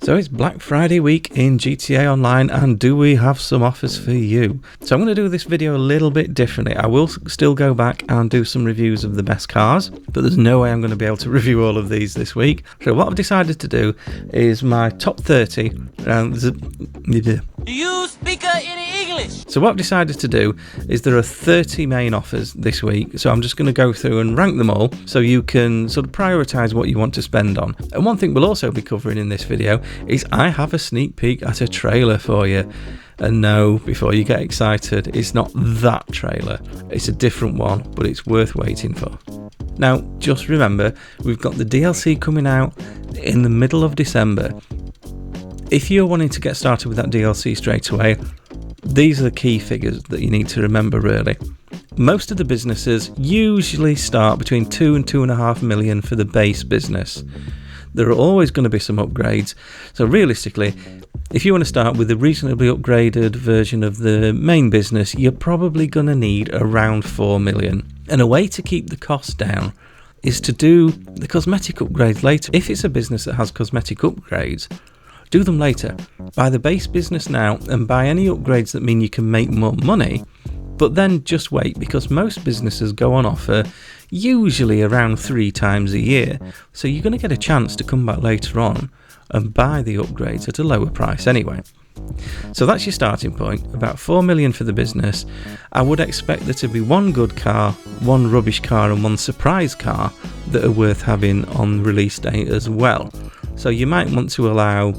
So it's Black Friday week in GTA Online, and do we have some offers for you? So I'm going to do this video a little bit differently. I will still go back and do some reviews of the best cars, but there's no way I'm going to be able to review all of these this week. So what I've decided to do is my top 30. Do you speak any English? So what I've decided to do is there are 30 main offers this week, so I'm just going to go through and rank them all so you can sort of prioritise what you want to spend on. And one thing we'll also be covering in this video is I have a sneak peek at a trailer for you. And no, before you get excited, it's not that trailer, it's a different one, but it's worth waiting for. Now, just remember, we've got the DLC coming out in the middle of December. If you're wanting to get started with that DLC straight away, these are the key figures that you need to remember really. Most of the businesses usually start between 2 and 2.5 million for the base business. There are always going to be some upgrades, so realistically, if you want to start with a reasonably upgraded version of the main business, you're probably going to need around 4 million. And a way to keep the cost down is to do the cosmetic upgrades later. If it's a business that has cosmetic upgrades, do them later. Buy the base business now and buy any upgrades that mean you can make more money, but then just wait, because most businesses go on offer usually around 3 times a year. So you're going to get a chance to come back later on and buy the upgrades at a lower price anyway. So that's your starting point, about 4 million for the business. I would expect there to be one good car, one rubbish car and one surprise car that are worth having on release date as well. So you might want to allow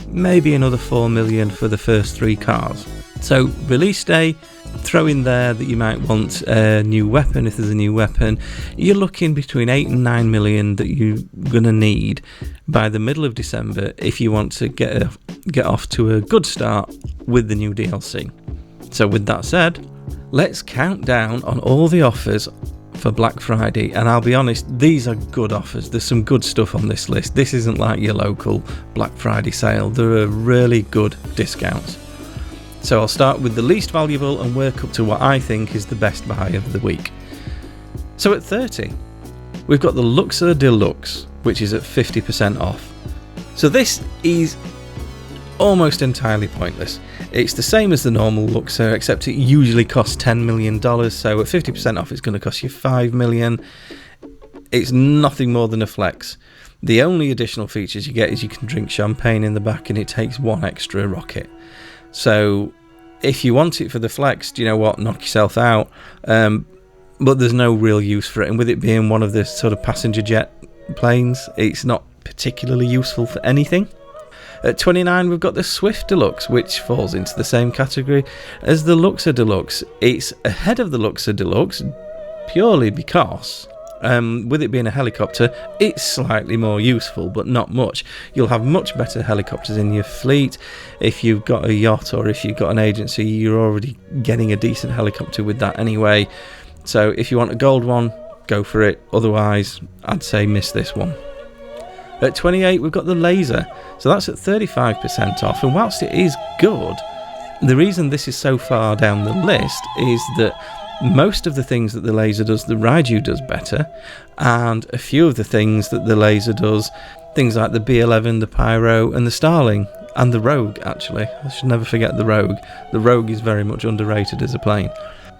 maybe another 4 million for the first 3 cars. So release day, throw in there that you might want a new weapon if there's a new weapon. You're looking between 8 and 9 million that you're going to need by the middle of December if you want to get off to a good start with the new DLC. So with that said, let's count down on all the offers for Black Friday, and I'll be honest, these are good offers. There's some good stuff on this list. This isn't like your local Black Friday sale. There are really good discounts. So I'll start with the least valuable and work up to what I think is the best buy of the week. So at 30, we've got the Luxor Deluxe, which is at 50% off. So this is almost entirely pointless. It's the same as the normal Luxor, except it usually costs $10 million, so at 50% off it's going to cost you $5 million. It's nothing more than a flex. The only additional features you get is you can drink champagne in the back and it takes 1 extra rocket. So if you want it for the flex, do you know what, knock yourself out. But there's no real use for it, and with it being one of the sort of passenger jet planes, it's not particularly useful for anything. At 29, we've got the Swift Deluxe, which falls into the same category as the Luxor Deluxe. It's ahead of the Luxor Deluxe purely because, with it being a helicopter, it's slightly more useful, but not much. You'll have much better helicopters in your fleet. If you've got a yacht or if you've got an agency, you're already getting a decent helicopter with that anyway. So if you want a gold one, go for it. Otherwise, I'd say miss this one. At 28, we've got the Laser. So that's at 35% off. And whilst it is good, the reason this is so far down the list is that most of the things that the Laser does, the Raiju does better. And a few of the things that the Laser does, things like the B11, the Pyro, and the Starling, and the Rogue, actually. I should never forget the Rogue. The Rogue is very much underrated as a plane.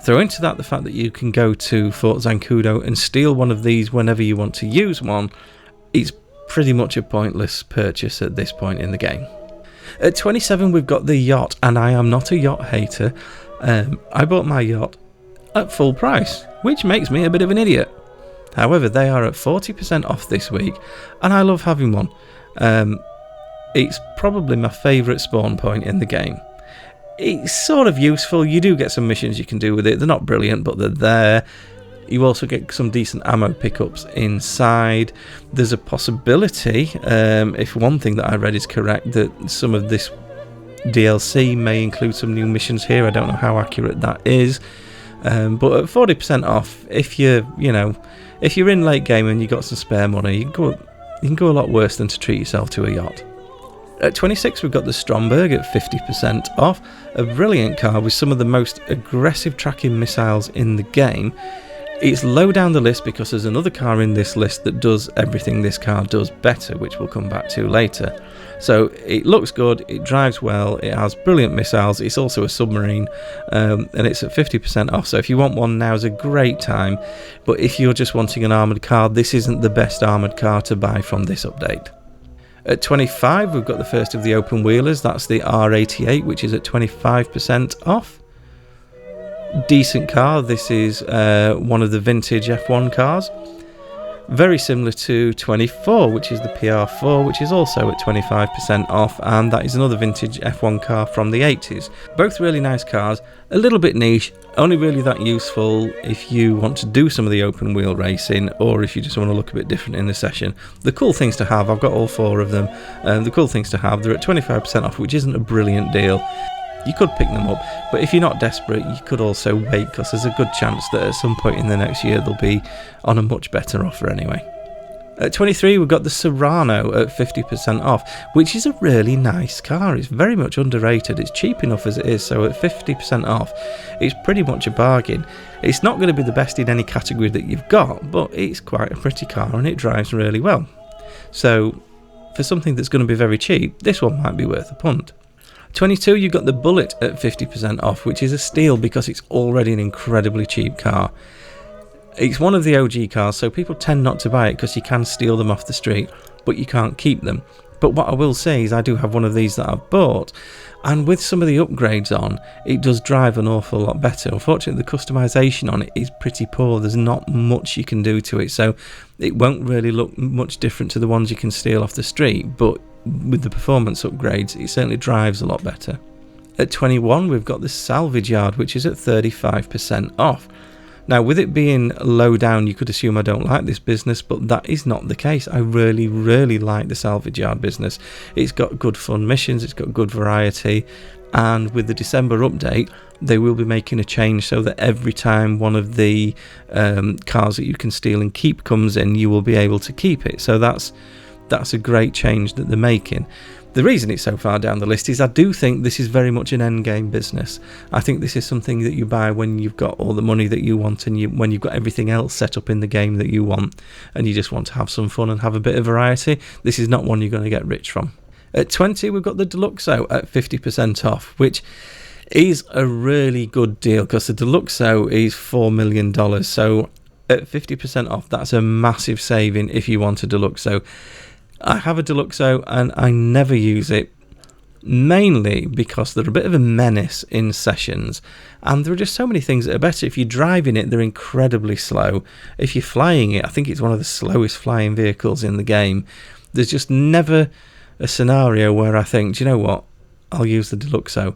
Throw into that the fact that you can go to Fort Zancudo and steal one of these whenever you want to use one. It's pretty much a pointless purchase at this point in the game. At 27, we've got the Yacht, and I am not a yacht hater. I bought my yacht at full price, which makes me a bit of an idiot. However, they are at 40% off this week, and I love having one. It's probably my favourite spawn point in the game. It's sort of useful. You do get some missions you can do with it. They're not brilliant, but they're there. You also get some decent ammo pickups inside. There's a possibility, if one thing that I read is correct, that some of this DLC may include some new missions here. I don't know how accurate that is. But at 40% off, if you're in late game and you got some spare money, you can go a lot worse than to treat yourself to a yacht. At 26, we've got the Stromberg at 50% off, a brilliant car with some of the most aggressive tracking missiles in the game. It's low down the list because there's another car in this list that does everything this car does better, which we'll come back to later. So it looks good, it drives well, it has brilliant missiles, it's also a submarine, and it's at 50% off. So if you want one, now is a great time. But if you're just wanting an armoured car, this isn't the best armoured car to buy from this update. At 25, we've got the first of the open wheelers. That's the R88, which is at 25% off. Decent car. This is one of the vintage F1 cars. Very similar to 24, which is the PR4, which is also at 25% off, and that is another vintage F1 car from the 80s. Both really nice cars, a little bit niche, only really that useful if you want to do some of the open wheel racing, or if you just want to look a bit different in the session. The cool things to have, I've got all four of them, the cool things to have, they're at 25% off, which isn't a brilliant deal. You could pick them up, but if you're not desperate, you could also wait, because there's a good chance that at some point in the next year they'll be on a much better offer anyway. At 23, we've got the Serrano at 50% off, which is a really nice car. It's very much underrated. It's cheap enough as it is, so at 50% off, it's pretty much a bargain. It's not going to be the best in any category that you've got, but it's quite a pretty car and it drives really well. So for something that's going to be very cheap, this one might be worth a punt. 22, you've got the Bullet at 50% off, which is a steal because it's already an incredibly cheap car. It's one of the OG cars, so people tend not to buy it because you can steal them off the street, but you can't keep them. But what I will say is I do have one of these that I've bought, and with some of the upgrades on, it does drive an awful lot better. Unfortunately, the customization on it is pretty poor. There's not much you can do to it, so it won't really look much different to the ones you can steal off the street, but with the performance upgrades, it certainly drives a lot better. At 21, we've got the Salvage Yard, which is at 35% off. Now, with it being low down, you could assume I don't like this business, but that is not the case. I really, really like the Salvage Yard business. It's got good fun missions, it's got good variety, and with the December update, they will be making a change so that every time one of the cars that you can steal and keep comes in, you will be able to keep it. So that's a great change that they're making. The reason it's so far down the list is I do think this is very much an end game business. I think this is something that you buy when you've got all the money that you want and when you've got everything else set up in the game that you want, and you just want to have some fun and have a bit of variety. This is not one you're going to get rich from. At 20, we've got the Deluxo at 50% off, which is a really good deal because the Deluxo is $4 million. So at 50% off, that's a massive saving if you want a Deluxo. I have a Deluxo and I never use it, mainly because they're a bit of a menace in sessions, and there are just so many things that are better. If you're driving it, they're incredibly slow. If you're flying it, I think it's one of the slowest flying vehicles in the game. There's just never a scenario where I think, do you know what, I'll use the Deluxo.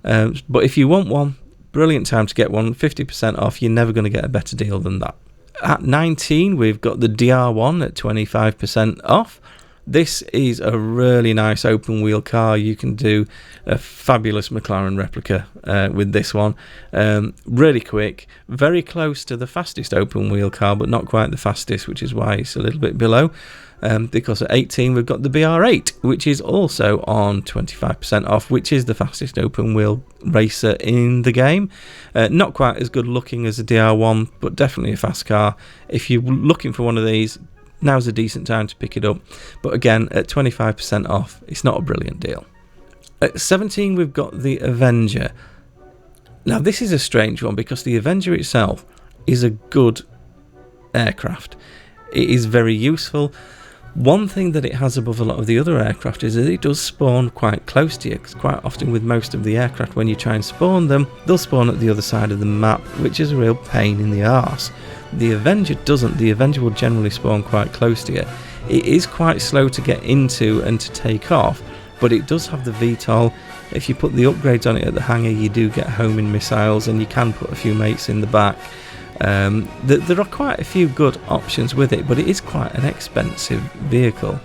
But if you want one, brilliant time to get one, 50% off. You're never going to get a better deal than that. At 19, we've got the DR1 at 25% off. This is a really nice open wheel car. You can do a fabulous McLaren replica with this one. Really quick, very close to the fastest open wheel car, but not quite the fastest, which is why it's a little bit below. Because at 18 we've got the BR8, which is also on 25% off, which is the fastest open wheel racer in the game. Not quite as good looking as the DR1, but definitely a fast car. If you're looking for one of these, now's a decent time to pick it up, but again, at 25% off, it's not a brilliant deal. At 17, we've got the Avenger. Now, this is a strange one because the Avenger itself is a good aircraft. It is very useful. One thing that it has above a lot of the other aircraft is that it does spawn quite close to you, because quite often with most of the aircraft, when you try and spawn them, they'll spawn at the other side of the map, which is a real pain in the arse. The Avenger doesn't. The Avenger will generally spawn quite close to you. It is quite slow to get into and to take off, but it does have the VTOL. If you put the upgrades on it at the hangar, you do get homing missiles, and you can put a few mates in the back. There are quite a few good options with it, but it is quite an expensive vehicle.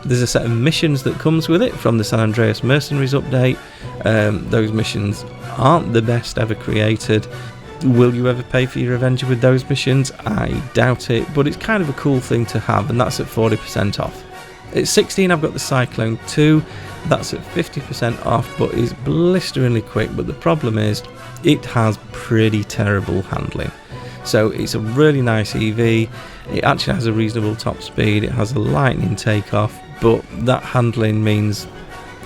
There's a set of missions that comes with it from the San Andreas Mercenaries update. Those missions aren't the best ever created. Will you ever pay for your Avenger with those missions? I doubt it, but it's kind of a cool thing to have, and that's at 40% off. At 16, I've got the Cyclone 2. That's at 50% off, but is blisteringly quick. But the problem is, it has pretty terrible handling. So it's a really nice EV. It actually has a reasonable top speed. It has a lightning takeoff, but that handling means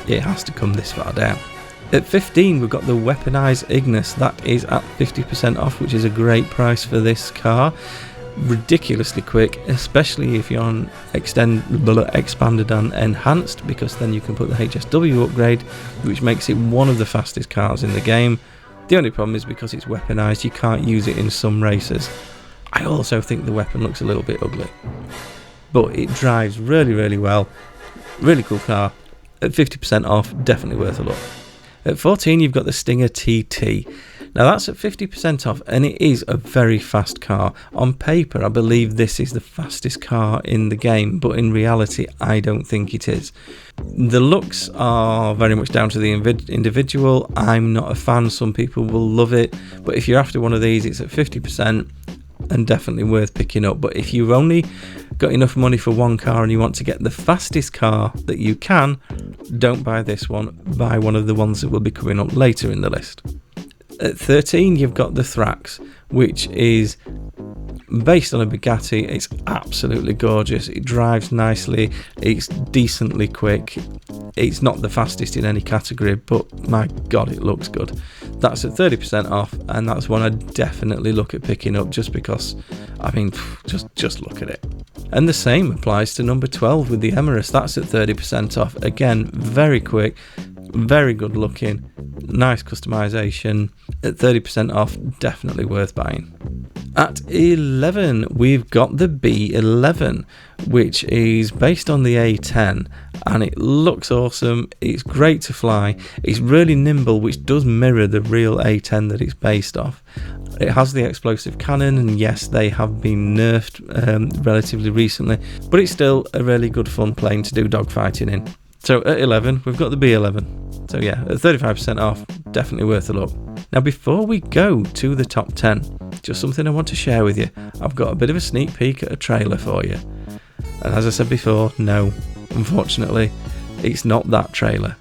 it has to come this far down. At 15, we've got the weaponised Ignis. That is at 50% off, which is a great price for this car. Ridiculously quick, especially if you're on expanded and enhanced, because then you can put the HSW upgrade, which makes it one of the fastest cars in the game. The only problem is because it's weaponised, you can't use it in some races. I also think the weapon looks a little bit ugly, but it drives really well. Really cool car. At 50% off, definitely worth a look. At 14, you've got the Stinger TT. Now that's at 50% off, and it is a very fast car. On paper, I believe this is the fastest car in the game, but in reality, I don't think it is. The looks are very much down to the individual. I'm not a fan. Some people will love it, but if you're after one of these, it's at 50% and definitely worth picking up. But if you've only got enough money for one car and you want to get the fastest car that you can, don't buy this one. Buy one of the ones that will be coming up later in the list. At 13, you've got the Thrax, which is based on a Bugatti. It's absolutely gorgeous. It drives nicely. It's decently quick. It's not the fastest in any category, but my God, it looks good. That's at 30% off, and that's one I definitely look at picking up just because, I mean, just look at it. And the same applies to number 12 with the Emirates. That's at 30% off. Again, very quick, very good looking, nice customization. At 30% off, definitely worth buying. At 11, we've got the B11, which is based on the A10, and it looks awesome. It's great to fly. It's really nimble, which does mirror the real A10 that it's based off. It has the explosive cannon, and yes, they have been nerfed relatively recently, but it's still a really good fun plane to do dogfighting in. So at 11, we've got the B11. So yeah, at 35% off, definitely worth a look. Now before we go to the top 10, just something I want to share with you. I've got a bit of a sneak peek at a trailer for you. And as I said before, no, unfortunately, it's not that trailer.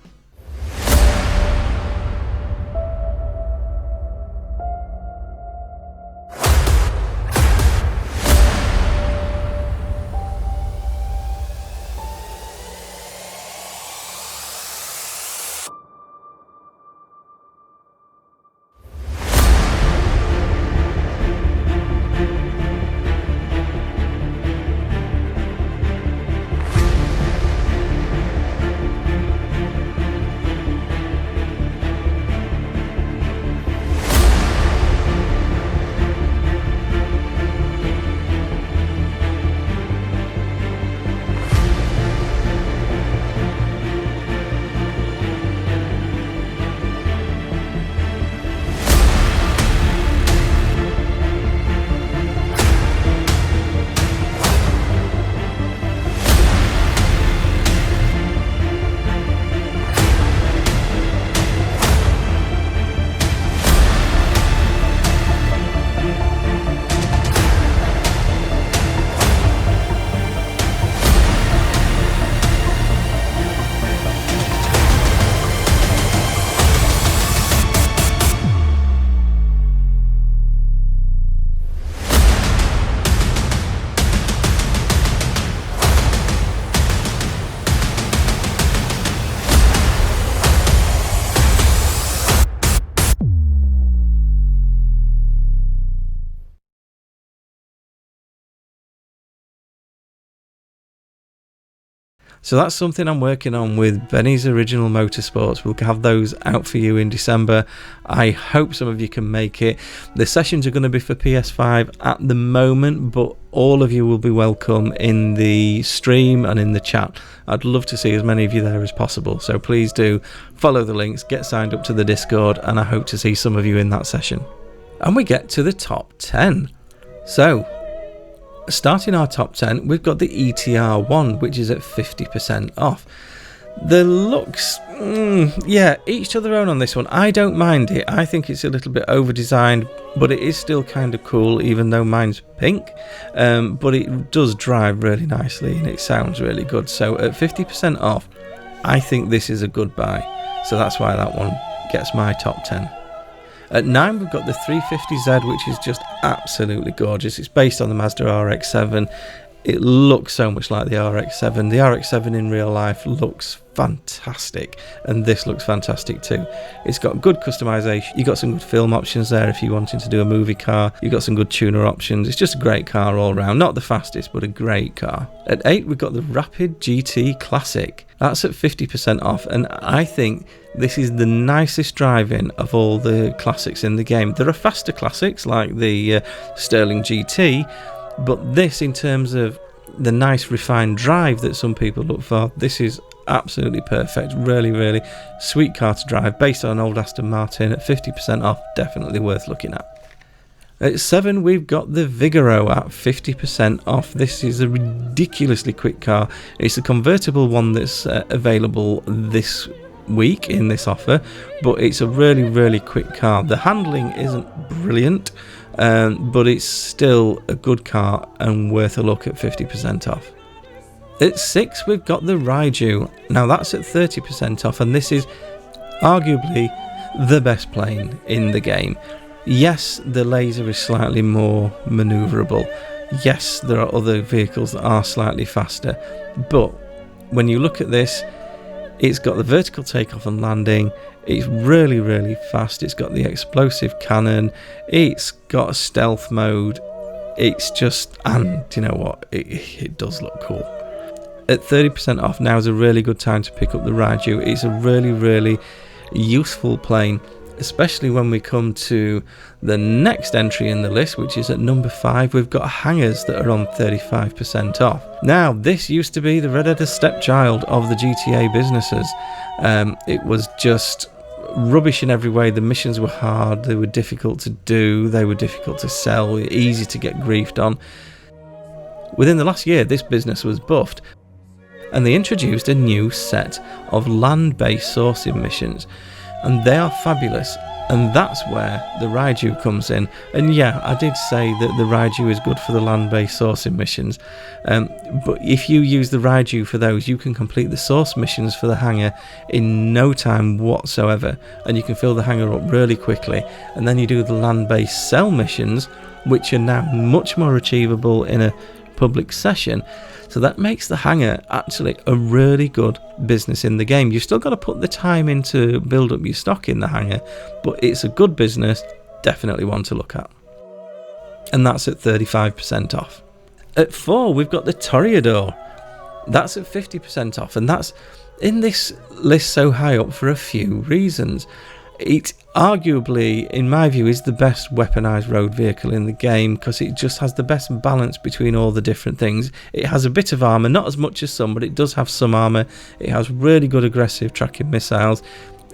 So that's something I'm working on with Benny's Original Motorsports. We'll have those out for you in December. I hope some of you can make it. The sessions are going to be for PS5 at the moment, but all of you will be welcome in the stream and in the chat. I'd love to see as many of you there as possible. So please do follow the links, get signed up to the Discord, and I hope to see some of you in that session. And we get to the top 10. So starting our top 10, we've got the ETR1, which is at 50% off. The looks, yeah, each to their own on this one. I don't mind it. I think it's a little bit over-designed, but it is still kind of cool, even though mine's pink. But it does drive really nicely, and it sounds really good. So at 50% off, I think this is a good buy. So that's why that one gets my top 10. At 9, we've got the 350Z, which is just absolutely gorgeous. It's based on the Mazda RX-7. It looks so much like the RX-7. The RX-7 in real life looks fantastic, and this looks fantastic too. It's got good customization. You've got some good film options there if you're wanting to do a movie car. You've got some good tuner options. It's just a great car all round. Not the fastest, but a great car. At 8, we've got the Rapid GT Classic. That's at 50% off, and I think this is the nicest driving of all the classics in the game. There are faster classics like the Sterling GT, but this, in terms of the nice refined drive that some people look for, this is absolutely perfect. Really, really sweet car to drive, based on an old Aston Martin. At 50% off, definitely worth looking at. At 7, we've got the Vigoro at 50% off. This is a ridiculously quick car. It's a convertible one that's available this week in this offer, but it's a really, really quick car. The handling isn't brilliant, but it's still a good car and worth a look at 50% off. At 6, we've got the Raiju. Now that's at 30% off, and this is arguably the best plane in the game. Yes, the Laser is slightly more manoeuvrable. Yes, there are other vehicles that are slightly faster, but when you look at this, it's got the vertical takeoff and landing. It's really, really fast. It's got the explosive cannon. It's got a stealth mode. It's just, and you know what? It does look cool. At 30% off, now is a really good time to pick up the Raiju. It's a really, really useful plane, especially when we come to the next entry in the list, which is at number 5. We've got hangars that are on 35% off. Now, this used to be the redheaded stepchild of the GTA businesses. It was just rubbish in every way. The missions were hard, they were difficult to do, they were difficult to sell, easy to get griefed on. Within the last year, this business was buffed, and they introduced a new set of land-based sourcing missions, and they are fabulous. And that's where the Raiju comes in. And yeah, I did say that the Raiju is good for the land-based sourcing missions, but if you use the Raiju for those, you can complete the source missions for the hangar in no time whatsoever, and you can fill the hangar up really quickly. And then you do the land-based sell missions, which are now much more achievable in a public session. So that makes the hangar actually a really good business in the game. You've still got to put the time in to build up your stock in the hangar, but it's a good business, definitely one to look at. And that's at 35% off. At 4, we've got the Toreador. That's at 50% off, and that's in this list so high up for a few reasons. It arguably, in my view, is the best weaponized road vehicle in the game, because it just has the best balance between all the different things. It has a bit of armor, not as much as some, but it does have some armor. It has really good aggressive tracking missiles.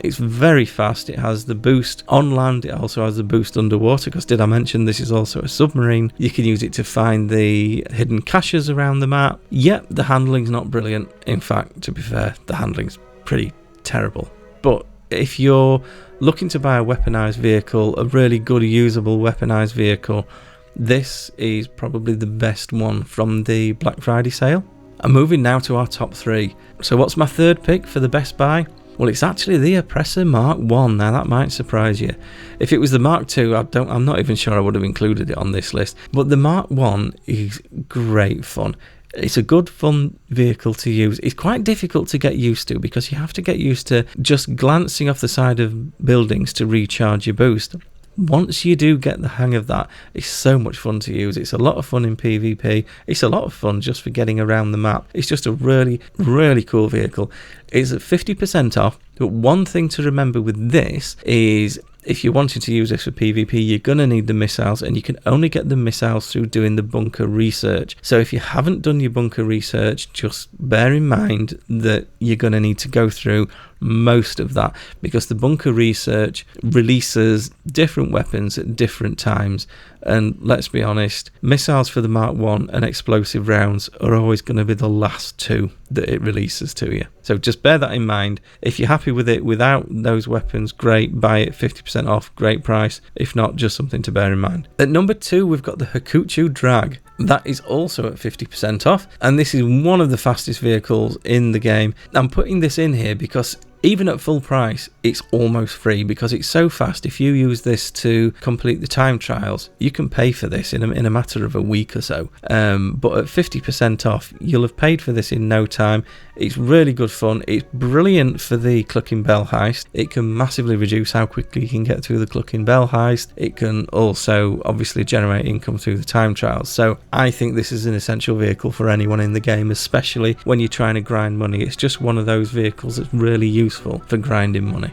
It's very fast. It has the boost on land. It also has the boost underwater, because did I mention this is also a submarine? You can use it to find the hidden caches around the map. Yep, the handling's not brilliant. In fact, to be fair, the handling's pretty terrible. But if you're looking to buy a weaponized vehicle, a really good usable weaponized vehicle, this is probably the best one from the Black Friday sale. I'm moving now to our top 3. So what's my third pick for the best buy? Well, it's actually the Oppressor Mark 1. Now that might surprise you. If it was the Mark 2, I'm not even sure I would have included it on this list. But the Mark 1 is great fun. It's a good fun vehicle to use. It's quite difficult to get used to, because you have to get used to just glancing off the side of buildings to recharge your boost. Once you do get the hang of that, it's so much fun to use. It's a lot of fun in PvP. It's a lot of fun just for getting around the map. It's just a really, really cool vehicle. It's at 50% off, but one thing to remember with this is, if you're wanting to use this for PvP, you're going to need the missiles, and you can only get the missiles through doing the bunker research. So if you haven't done your bunker research, just bear in mind that you're going to need to go through most of that, because the bunker research releases different weapons at different times. And let's be honest, missiles for the Mark 1 and explosive rounds are always going to be the last 2 that it releases to you. So just bear that in mind. If you're happy with it without those weapons, great, buy it, 50% off, great price. If not, just something to bear in mind. At number 2, we've got the Hakuchu Drag. That is also at 50% off, and this is one of the fastest vehicles in the game. I'm putting this in here because Even at full price, it's almost free because it's so fast. If you use this to complete the time trials, you can pay for this in a matter of a week or so. But at 50% off, you'll have paid for this in no time. It's really good fun. It's brilliant for the Clucking Bell heist. It can massively reduce how quickly you can get through the Clucking Bell heist. It can also obviously generate income through the time trials. So I think this is an essential vehicle for anyone in the game, especially when you're trying to grind money. It's just one of those vehicles that's really useful for grinding money.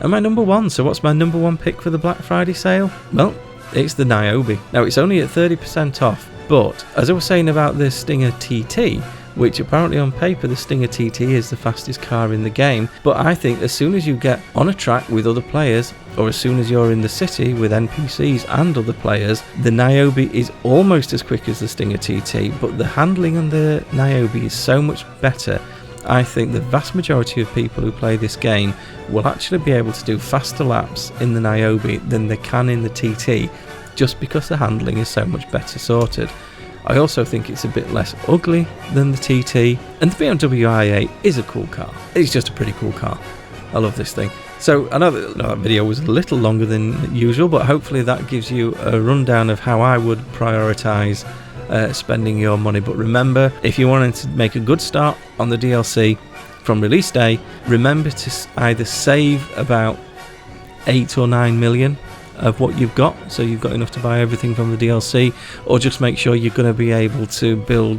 And my number one, so what's my number one pick for the Black Friday sale? Well, it's the Niobe. Now it's only at 30% off, but as I was saying about the Stinger TT, which apparently on paper the Stinger TT is the fastest car in the game, but I think as soon as you get on a track with other players, or as soon as you're in the city with NPCs and other players, the Niobe is almost as quick as the Stinger TT, but the handling on the Niobe is so much better. I think the vast majority of people who play this game will actually be able to do faster laps in the Niobe than they can in the TT, just because the handling is so much better sorted. I also think it's a bit less ugly than the TT, and the BMW i8 is a cool car. It's just a pretty cool car. I love this thing. So I know that video was a little longer than usual, but hopefully that gives you a rundown of how I would prioritise spending your money. But remember, if you wanted to make a good start on the DLC from release day, remember to either save about 8 or 9 million of what you've got, so you've got enough to buy everything from the DLC, or just make sure you're going to be able to build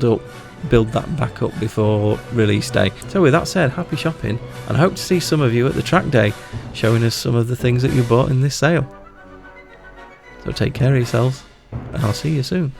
that back up before release day. So with that said, happy shopping, and I hope to see some of you at the track day showing us some of the things that you bought in this sale. So take care of yourselves, and I'll see you soon.